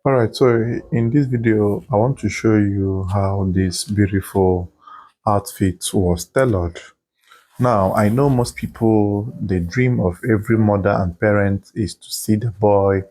All right, so in this video, I want to show you how this beautiful outfit was tailored. Now, I know most people, the dream of every mother and parent is to see the boy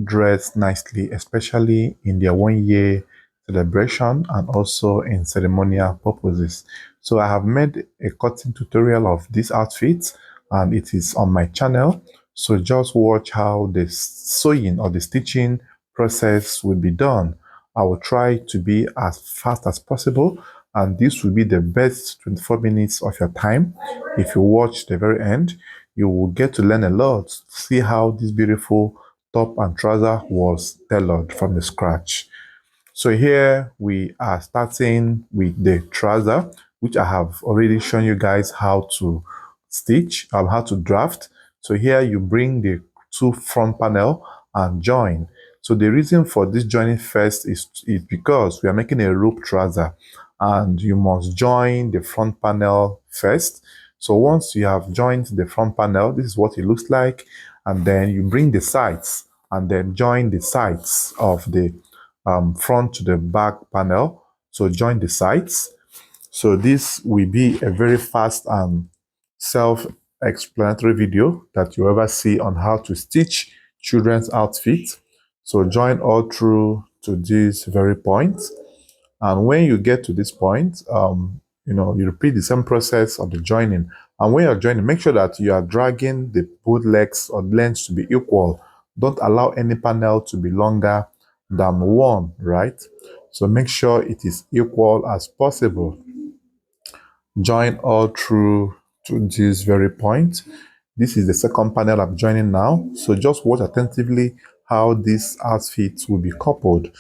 dressed nicely, especially in their 1 year celebration and also in ceremonial purposes. So I have made a cutting tutorial of this outfit and it is on my channel. So just watch how the sewing or the stitching process will be done. I will try to be as fast as possible, and this will be the best 24 minutes of your time. If you watch the very end, you will get to learn a lot. See how this beautiful top and trouser was tailored from the scratch. So here we are starting with the trouser, which I have already shown you guys how to stitch, how to draft. So here you bring the two front panel and join. So the reason for this joining first is because we are making a rope trouser and you must join the front panel first. So once you have joined the front panel, this is what it looks like. And then you bring the sides and then join the sides of the front to the back panel. So join the sides. So this will be a very fast and self-explanatory video that you ever see on how to stitch children's outfits. So join all through to this very point. And when you get to this point, you repeat the same process of the joining. And when you're joining, make sure that you are dragging the both legs or lengths to be equal. Don't allow any panel to be longer than one, right? So make sure it is equal as possible. Join all through to this very point. This is the second panel I'm joining now. So just watch attentively how this outfit will be coupled.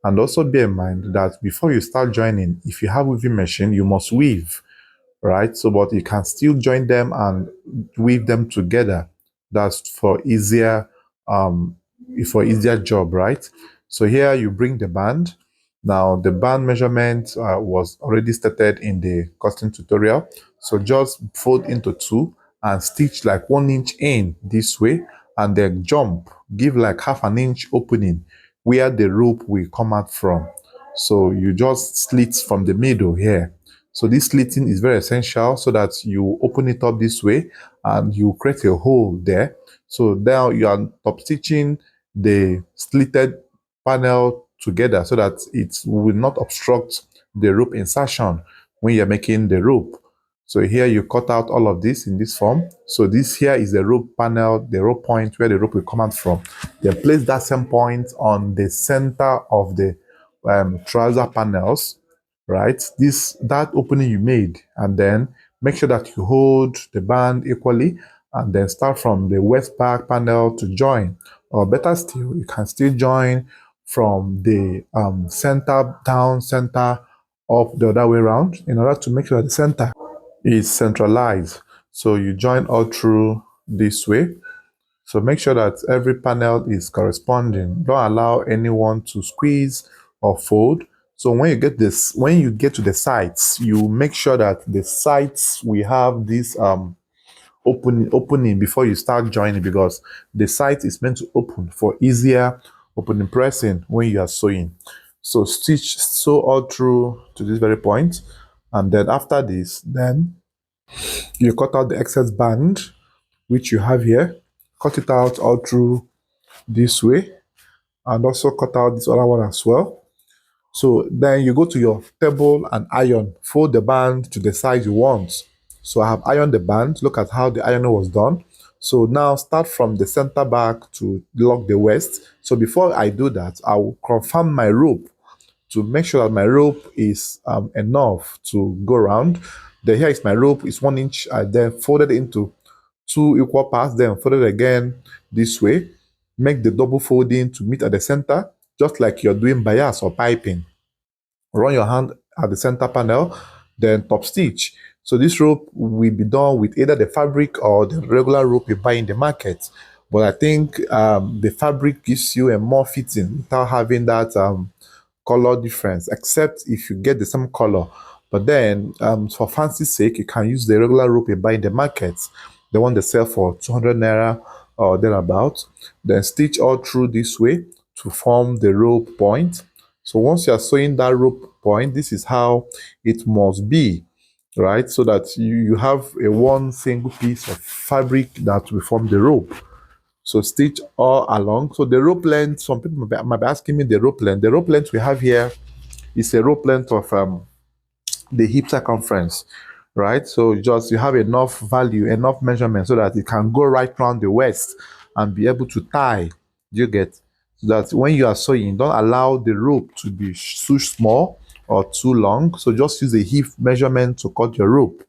And also bear in mind that before you start joining, if you have weaving machine, you must weave, right? So, but you can still join them and weave them together. That's um, for easier job, right? So here you bring the band. Now the band measurement was already stated in the costing tutorial. So just fold into two and stitch like 1 inch in this way and then jump, give like half an inch opening where the rope will come out from. So you just slit from the middle here. So this slitting is very essential so that you open it up this way and you create a hole there. So now you are top stitching the slitted panel together so that it will not obstruct the rope insertion when you're making the rope. So here you cut out all of this in this form. So this here is the rope panel, the rope point where the rope will come out from. Then place that same point on the center of the trouser panels, right? That opening you made, and then make sure that you hold the band equally, and then start from the waist back panel to join. Or better still, you can still join from the center down, center up, the other way around, in order to make sure that the center is centralized. So you join all through this way. So make sure that every panel is corresponding. Don't allow anyone to squeeze or fold. So when you get to the sides, you make sure that the sides we have this opening before you start joining, because the side is meant to open for easier opening pressing when you are sewing. So sew all through to this very point, and then after this, then you cut out the excess band which you have here. Cut it out all through this way, and also cut out this other one as well. So then you go to your table and iron, fold the band to the size you want. So I have ironed the band. Look at how the ironing was done. So now start from the center back to lock the waist. So before I do that, I will confirm my rope to make sure that my rope is enough to go around. The here is my rope, it's 1 inch. I then folded it into two equal parts, then fold it again this way. Make the double folding to meet at the center, just like you're doing bias or piping. Run your hand at the center panel, then top stitch. So this rope will be done with either the fabric or the regular rope you buy in the market. But I think the fabric gives you a more fitting without having that color difference, except if you get the same color. But then, for fancy sake, you can use the regular rope you buy in the market, the one they sell for 200 naira or thereabout. Then stitch all through this way. to form the rope point. So once you are sewing that rope point, this is how it must be, right? So that you have a one single piece of fabric that will form the rope. So stitch all along. So the rope length, some people might be asking me the rope length. The rope length we have here is a rope length of the hip circumference, right? So just you have enough value, enough measurement so that it can go right around the waist and be able to tie. Do you get? So that when you are sewing, don't allow the rope to be too small or too long. So just use a hip measurement to cut your rope.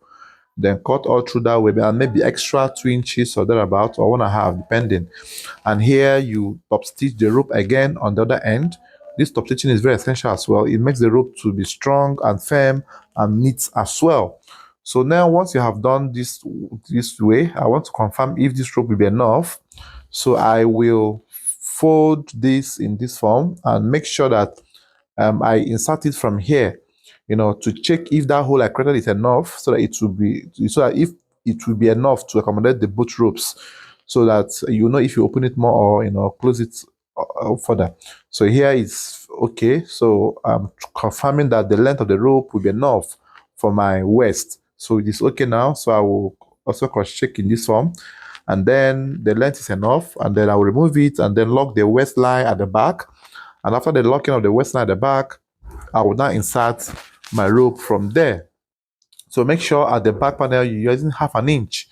Then cut all through that way, and maybe extra 2 inches or thereabout, or 1.5, depending. And here you top stitch the rope again on the other end. This top stitching is very essential as well. It makes the rope to be strong and firm and neat as well. So now once you have done this way, I want to confirm if this rope will be enough. So I will fold this in this form and make sure that I insert it from here, to check if that hole I created is enough, so that if it will be enough to accommodate the both ropes, so that if you open it more or close it further. So here is okay. So I'm confirming that the length of the rope will be enough for my waist. So it is okay now. So I will also cross check in this form, and then the length is enough, and then I will remove it and then lock the waistline at the back. And after the locking of the waistline at the back, I will now insert my rope from there. So make sure at the back panel you're using 1/2 inch.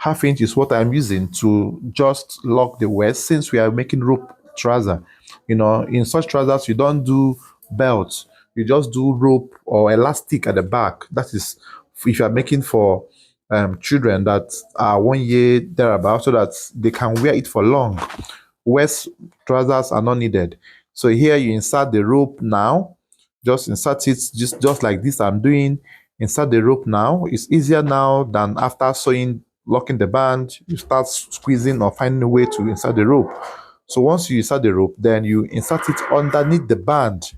1/2 inch is what I'm using to just lock the waist, since we are making rope trouser. In such trousers, you don't do belts. You just do rope or elastic at the back. That is if you are making for children that are 1 year thereabout, so that they can wear it for long. Waist trousers are not needed. So here you insert the rope now. Just insert it just like this I'm doing. Insert the rope now. It's easier now than after sewing, locking the band. You start squeezing or finding a way to insert the rope. So once you insert the rope, then you insert it underneath the band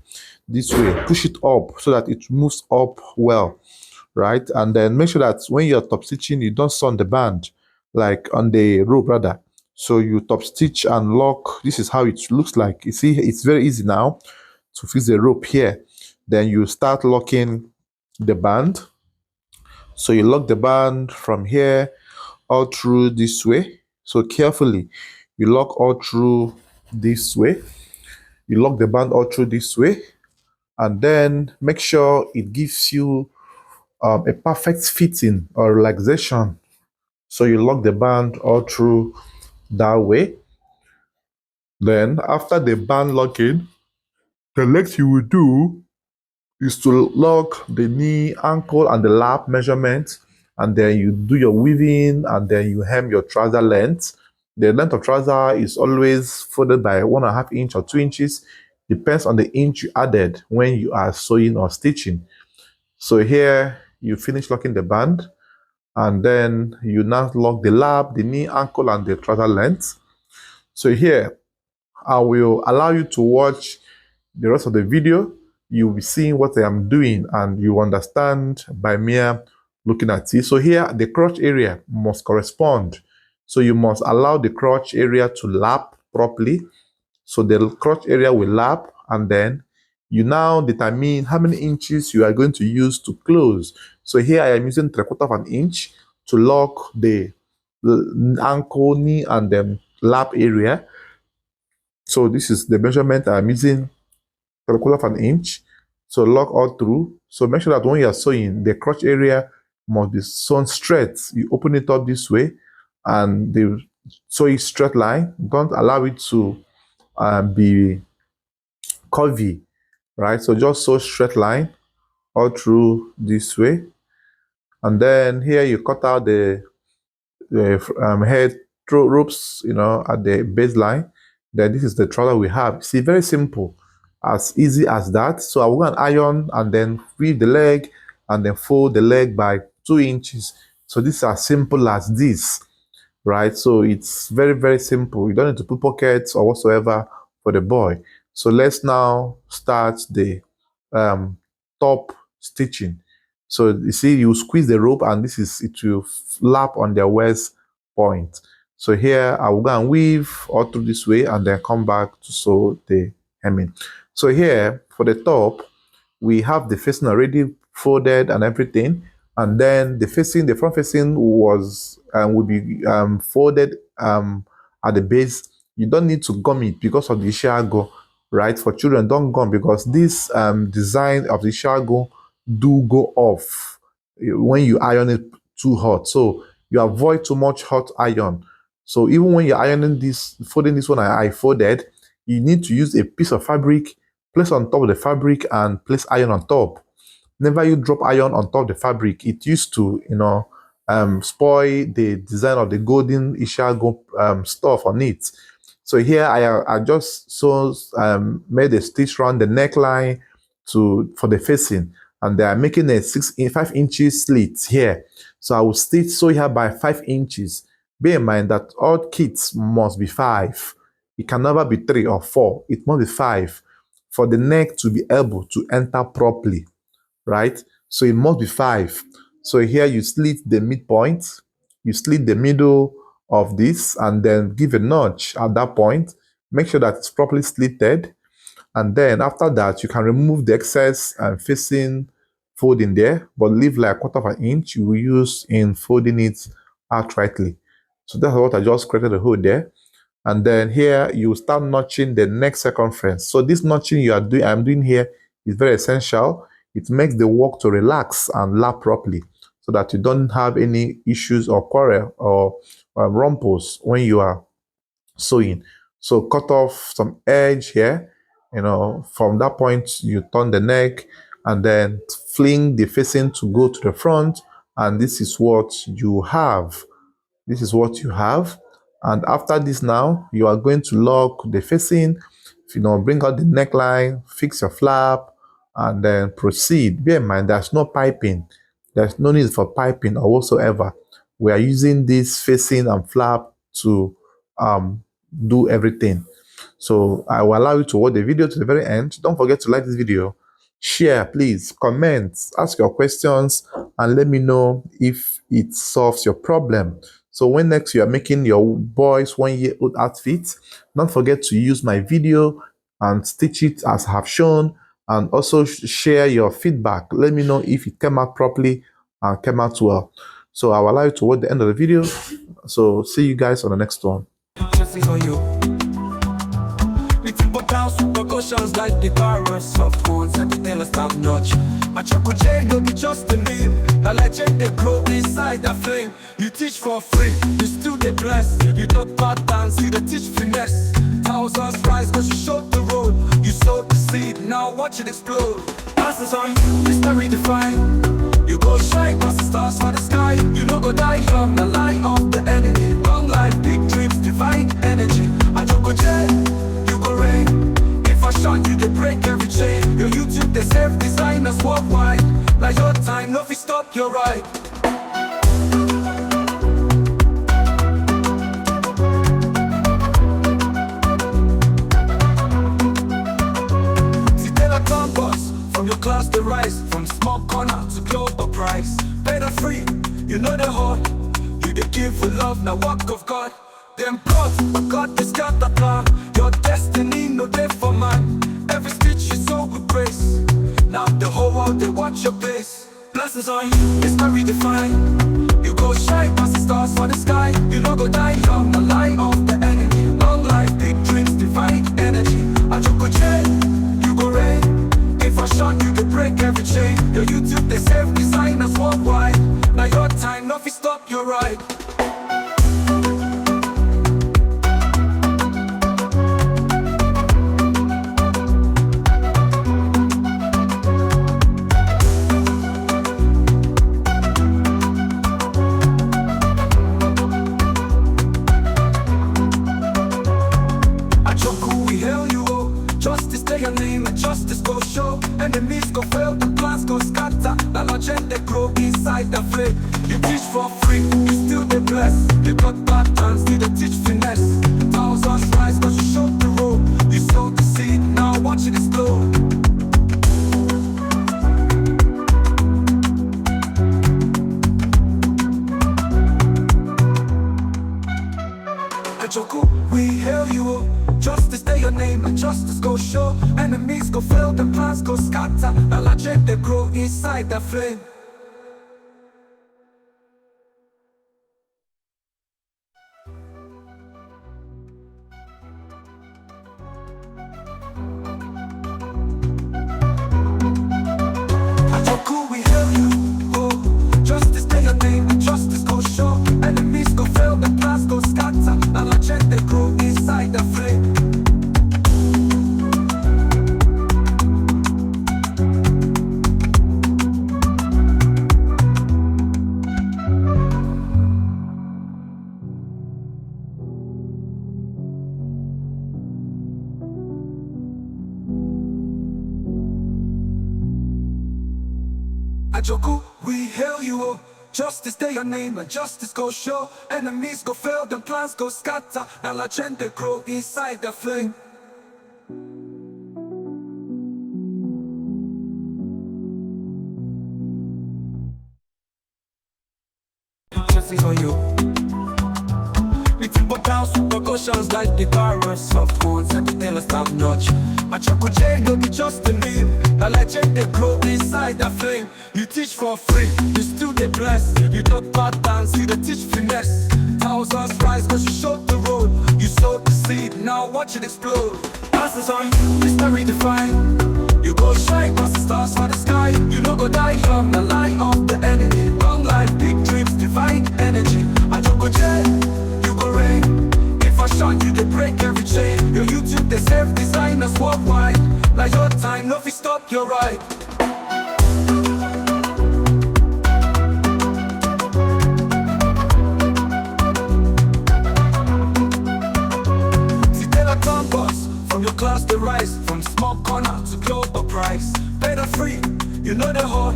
this way. Push it up so that it moves up well, right? And then make sure that when you're top stitching, you don't sew on the band, like on the rope rather. So you top stitch and lock. This is how it looks like. You see, it's very easy now to fix the rope here. Then you start locking the band. So you lock the band from here all through this way. So carefully, you lock all through this way. You lock the band all through this way, and then make sure it gives you a perfect fitting or relaxation. So you lock the band all through that way. Then after the band locking, the next you will do is to lock the knee, ankle, and the lap measurement, and then you do your weaving, and then you hem your trouser length. The length of trouser is always folded by 1.5 inch or 2 inches, depends on the inch you added when you are sewing or stitching. So here you finish locking the band, and then you now lock the lap, the knee, ankle, and the trouser length. So here I will allow you to watch the rest of the video. You'll be seeing what I am doing, and you understand by mere looking at it. So here the crotch area must correspond. So you must allow the crotch area to lap properly. So the crotch area will lap, and then you now determine how many inches you are going to use to close. So here I am using 3/4 of an inch to lock the ankle, knee, and then lap area. So this is the measurement I'm using, 3/4 of an inch. So lock all through. So make sure that when you are sewing, the crotch area must be sewn straight. You open it up this way, and the sew it straight line. Don't allow it to be curvy, right? So just sew straight line all through this way, and then here you cut out the head ropes, at the baseline. Then this is the trouser we have. See, very simple, as easy as that. So I will go and iron, and then weave the leg, and then fold the leg by 2 inches. So this is as simple as this, right? So it's very, very simple. You don't need to put pockets or whatsoever for the boy. So let's now start the top stitching. So you see, you squeeze the rope, and it will lap on their waist point. So here I will go and weave all through this way and then come back to sew the hemming. So here for the top, we have the facing already folded and everything, and then the front facing was will be folded at the base. You don't need to gum it because of the Ishiagu, right? For children, don't gum because this design of the Ishiagu do go off when you iron it too hot. So you avoid too much hot iron. So even when you're ironing this, folding this one I folded, you need to use a piece of fabric, place on top of the fabric and place iron on top. Never you drop iron on top of the fabric. It used to, spoil the design of the golden Ishiagu stuff on it. So here I just made a stitch around the neckline for the facing, and they are making a 5 inches slit here. So I will sew here by 5 inches. Bear in mind that all kits must be 5. It can never be 3 or 4. It must be 5 for the neck to be able to enter properly, right? So it must be 5. So here you slit the midpoint, you slit the middle of this, and then give a notch at that point. Make sure that it's properly slitted. And then after that, you can remove the excess facing folding there, but leave like 1/4 of an inch you will use in folding it outrightly. So that's what I just created a hole there. And then here you start notching the next circumference. So this notching I'm doing here is very essential. It makes the work to relax and lap properly so that you don't have any issues or quarrel or rumples when you are sewing. So cut off some edge here. From that point, you turn the neck and then fling the facing to go to the front. And this is what you have. This is what you have. And after this now, you are going to lock the facing, bring out the neckline, fix your flap, and then proceed. Bear in mind, there's no piping. There's no need for piping or whatsoever. We are using this facing and flap to do everything. So I will allow you to watch the video to the very end. Don't forget to like this video, share, please, comment, ask your questions, and let me know if it solves your problem. So when next you are making your boys 1-year-old outfit, don't forget to use my video and stitch it as I have shown, and also share your feedback. Let me know if it came out properly and came out well. So I will allow you to watch the end of the video. So see you guys on the next one. Like the chorus, soft chords and the tailor's top notch. My chocolate chain don't be just a name. The legend they grow inside the flame. You teach for free, you still the bless. You don't patterns, you don't teach finesse. Thousands rise cause you showed the road. You sowed the seed, now watch it explode. Passes on you, Mr. Redefined. You go shine past the stars for the sky. You no go die from the line of the enemy. Long life, big dreams, divine energy. My chocolate chain, you go rain. Fashion, you they break every chain. Your YouTube, they serve designers worldwide. Like your time, no fi stop your ride. See Taylor Compass, from your class to rise. From small corner to global price. Better free, you know the heart. You they give for love, now work of God. Them God, but God is got the plan. Your destiny, no day for man. Every stitch is so with grace. Now the whole world, they watch your place. Blessings on you, it's not redefined. You go shine past the stars for the sky. You no go die young, the line of the enemy. Long life, big dreams, divine energy. I choco chain, you go rain. In fashion, you can break every chain. Your YouTube, they serve designers worldwide. Now your time, no fi stop your ride. Your name and justice go show. Enemies go fail, the plans go scatter. The legend they grow inside the flame. You teach for free, you still they bless. You got patterns, you they teach finesse. Thousands rise cause you showed the road. You sowed the seed, now watch it explode. Enemies go fail, the plans go scatter. A legend they grow inside the flame. Ajoku, we hail you. Oh, justice take your name, and justice go show. Enemies go fail, the plans go scatter. A legend they grow inside the flame. Ajoku, we hail you, oh. Justice day your name, and justice go show. Enemies go fail, the plans go scatter. And legend they grow inside the flame. Justice on you. We tempo down, super cautions like the chorus. Soft bones and the tailors top notch. My chocolate chain will be just a name. A legend they grow inside the flame. You teach for free, you still they bless. You talk patterns, you they teach finesse. Thousands rise cause you showed the road. You sowed the seed, now watch it explode. Passes on, Mr. Redefined. You go shine past the stars for the sky. You no go die from the line of the enemy. Long life, big dreams, divine energy. I don't go jail, you go rain. If I shot you, they break every chain. Your YouTube, they serve designers worldwide. Like your time, no fi stop your ride. See, tell a town boss, from your class they rise. From small corner to global price. Better free, you know the heart.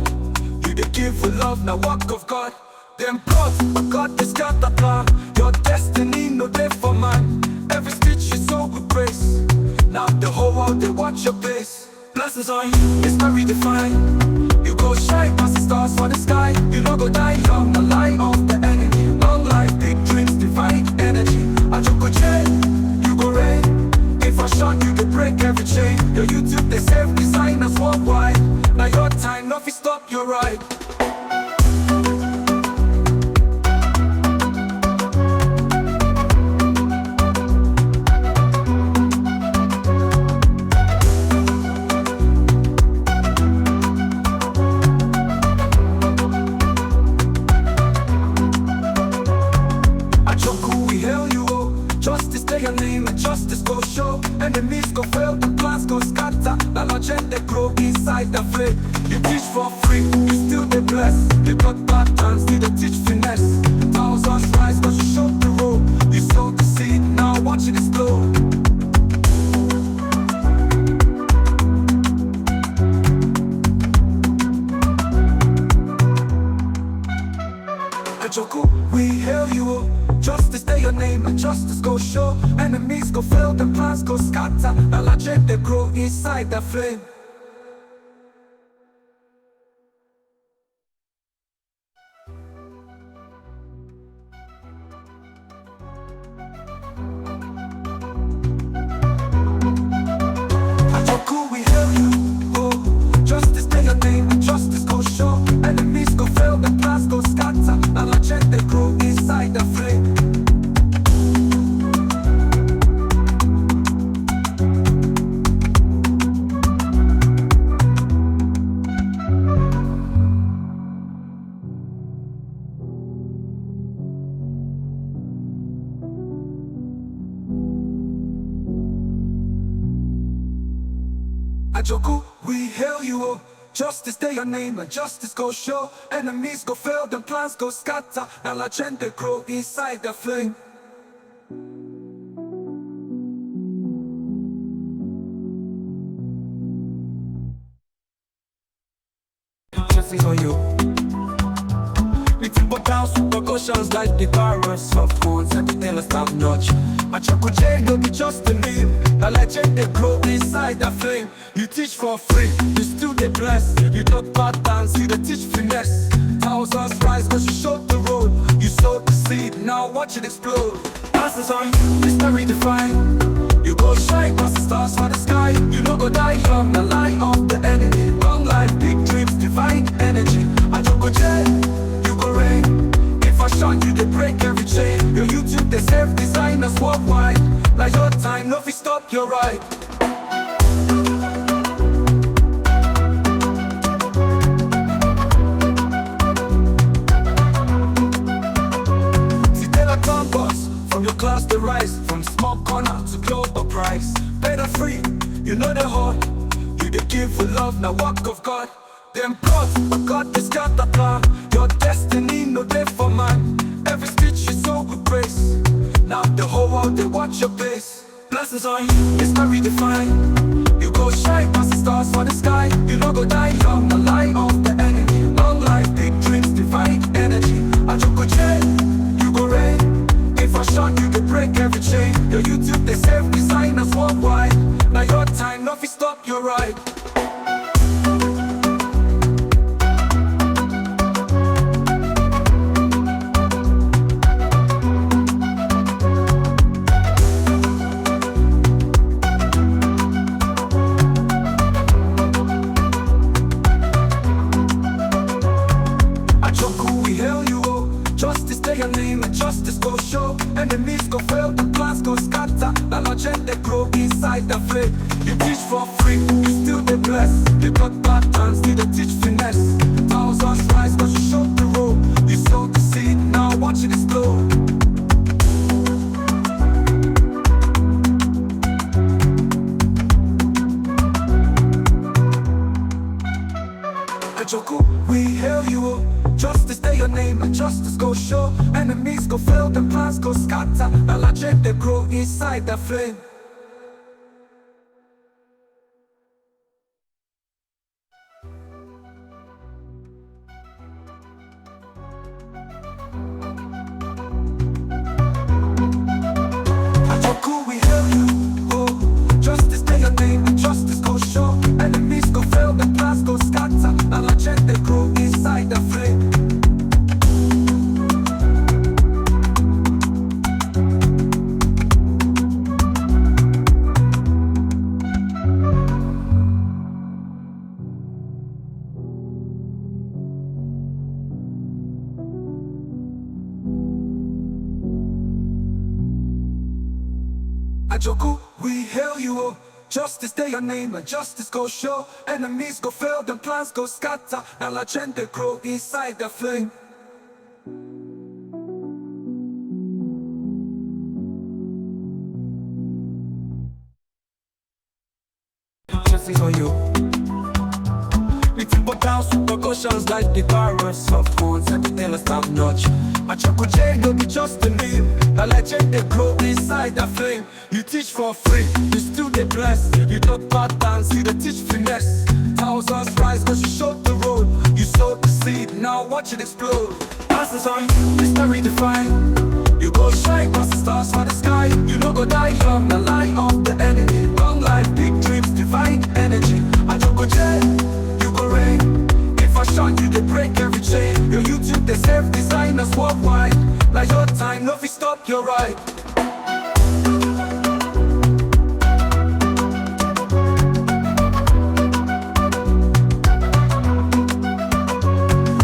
You they give for love, now work of God. Them plots, but God they start the plan. Your destiny, no day for man. Every stitch you sow with grace. Now the whole world they watch your pace. Blessings on you, it's not redefined. You go shine past the stars for the sky. You no go die from the line of the enemy. Long life, big dreams, divine energy. I just go jail, you go rain. If I shot you, they break every chain. Your YouTube, they serve designers worldwide. Now your time, no fi stop your ride. Justice take your name and justice go show. Enemies go fail, the plans go scatter. The legend they grow inside the flame. You teach for free, you still they bless. You got patterns, you they teach finesse. Thousands rise cause you showed the road. You sowed the seed, now watch it explode. Ajoku, we hail you, oh. Justice day your name and justice go show. Enemies go fail, the plans go scatter. A legend they grow inside the flame. Ajoku, we hail you, oh. Justice day your name and justice go show. Enemies go fail, the plans go scatter. A legend they grow inside the flame. Ajoku, we hail you, oh. Justice day your name and justice go show. Enemies go fail, the plans go scatter. And legend they grow inside the flame. Justice on you. We tempo down, super cautions like the chorus. Soft bones and the tailors top notch. My chocolate chain will be just a name. A legend they grow inside the flame. You teach for free, you still they bless. You talk patterns, you they teach finesse. Thousands rise cause you showed the road. You sowed the seed, now watch it explode. Passes on, Mr. Redefined. You go shine past the stars for the sky. You no go die rise from small corner to global price. Better free, you know the heart. You dey give with love, now work of God. Them gods, but God is got the plan. Your destiny, no day for man. Every stitch is so with grace. Now the whole world, they watch your face. Blessings on you, it's not redefined. You go shine past the stars for the sky. You no go die young, the light of the enemy. Long life, big dreams, divine energy. I took a chain, you go rain. If I shot, you can break every chain. Your YouTube, they save designers worldwide. Now your time, nothing stop your ride. Your name and justice go show. Enemies go fail, the plans go scatter. La legend they grow inside the flame. You teach for free, you still they bless. You got patterns, need to teach finesse. Thousands rise cause you showed the road. You sowed the seed, now watch it explode. Ajoku, we hail you. Justice, they your name, and justice go show. Enemies go fail, the plans go scatter. La legend they grow inside the flame. Ajoku, we hail you. Oh, justice, they your name, and justice go show. Enemies go fail, the plans go scatter. La legend they grow inside the flame. Ajoku, we hail you, oh. Justice, they your name, and justice go show. Enemies go fail, then plans go scatter. Now legend they grow inside the flame. Justice for you. We tempo down, super cautions like the chorus. Soft chords and the tailors top notch. My chocolate chain don't be just a name. The legend they grow inside the flame. You teach for free, you still they bless. You talk patterns, you they teach finesse. Thousands rise cause you showed the road. You sowed the seed, now watch it explode. Passes on you, it's not redefined. You go shine past the stars for the sky. You no go die young, the light of the enemy. Long life, big dreams, divine energy. I don't go jail, you go rain. If I shot you, they break every chain. Your YouTube, they save designers worldwide. Like your time, nothing stop your ride.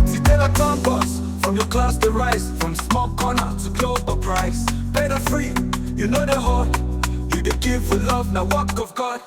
See, they like boss. From your class to rise, from small corner to global price. Better free, you know the heart. You they give with love, now work of God.